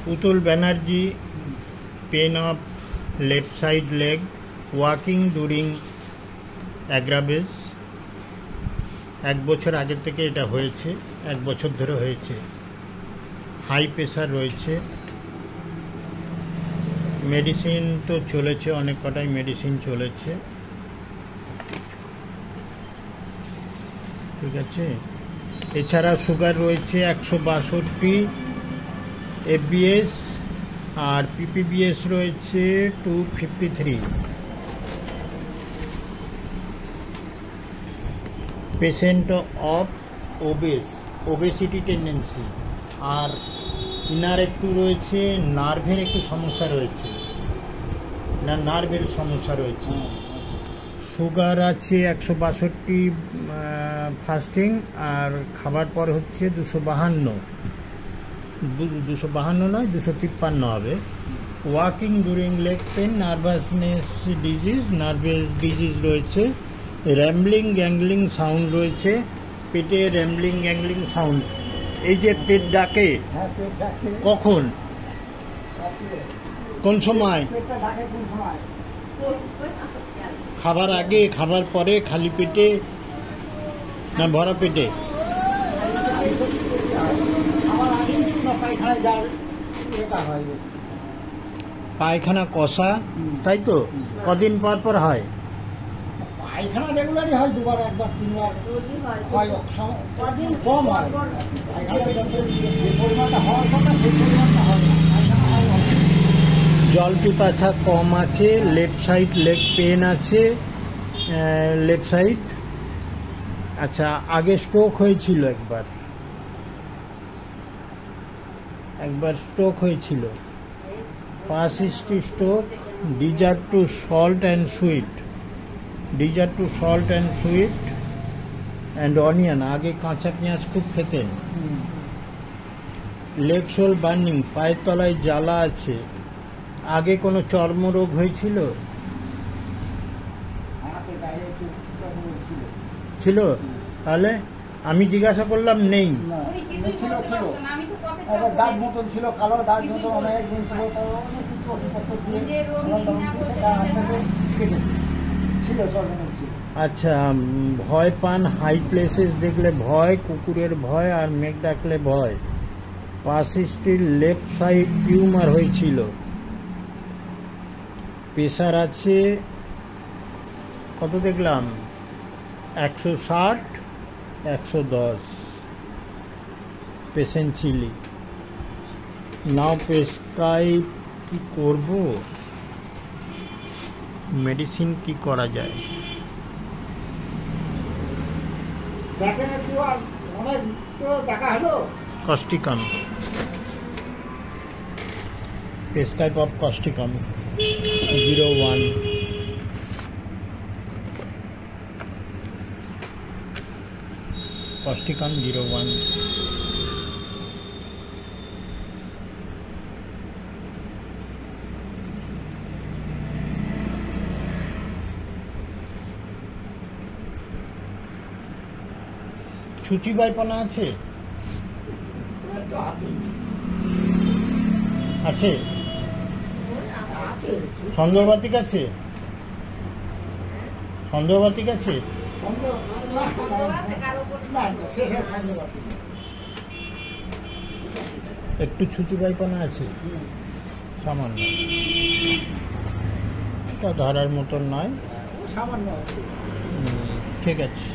পুতুল Banerjee, pain of left side leg, walking during aggravates. 1 বছর আগের থেকে এটা হয়েছে, 1 বছর ধরে হয়েছে। হাই প্রেশার রয়েছে, মেডিসিন তো চলেছে, অনেক কটাই মেডিসিন চলেছে, ঠিক আছে। এছাড়া সুগার রয়েছে 162, এফবিএস আর পিপিবিএস রয়েছে 253। পেশেন্ট অফ ওবেসিটি টেন্ডেন্সি, আর ইনার একটু রয়েছে, নার্ভের একটু সমস্যা রয়েছে, নার্ভের সমস্যা রয়েছে। সুগার আছে 162 ফাস্টিং, আর খাবার পর হচ্ছে 252 নয় 253 হবে। Walking during leg pain, nervousness disease রয়েছে, র্যাম্বলিং গ্যাংলিং সাউন্ড রয়েছে, পেটে র্যাম্বলিং গ্যাংলিং সাউন্ড। এই যে পেট ডাকে, কখন, কোন সময়? খাবার আগে, খাবার পরে, খালি পেটে না ভরা পেটে? পায়খানা কষা, তাই তো? কদিন পর পর হয়? পায়খানা রেগুলারই হয়, 2বার 1বার 3বার হয়, কম হয়। জল পিপাসা কম আছে, লেফট সাইড লেগ পেন আছে, লেফট সাইড। আচ্ছা, আগে স্ট্রোক হয়েছিল, একবার স্ট্রোক হয়েছিল, pass history stroke, desire to salt and sweet and onion. আগে কাঁচা পেঁয়াজ খুব খেতেন। লেগ সোল বার্নিং, পায়ের তলায় জ্বালা আছে। আগে কোনো চর্মরোগ হয়েছিল? ছিল? তাহলে আমি জিজ্ঞাসা করলাম নেই। দাঁত মতন ছিল, কালো দাঁত মতন অনেক দিন ছিল, আচ্ছা, ভয় পান, হাই প্লেসেস দেখলে ভয়, কুকুরের ভয়, আর মেঘ ডাকলে ভয়। পাস হিস্ট্রির লেফট সাইড টিউমার হয়েছিল। প্রেশার আছে কত দেখলাম, 160, 110। Patient chilli. নাও প্রেসক্রাইব কি করব, মেডিসিন কি করা যায়? কস্টিকন, প্রেসক্রাইব অফ কস্টিকন 01। কস্টিকন 01। ছুচি বাইপানা আছে? আছে। সন্দেহবাতিক আছে? একটু ছুচি বাইপানা আছে, সামান্য, ধরার মতন নয়, সামান্য। ঠিক আছে।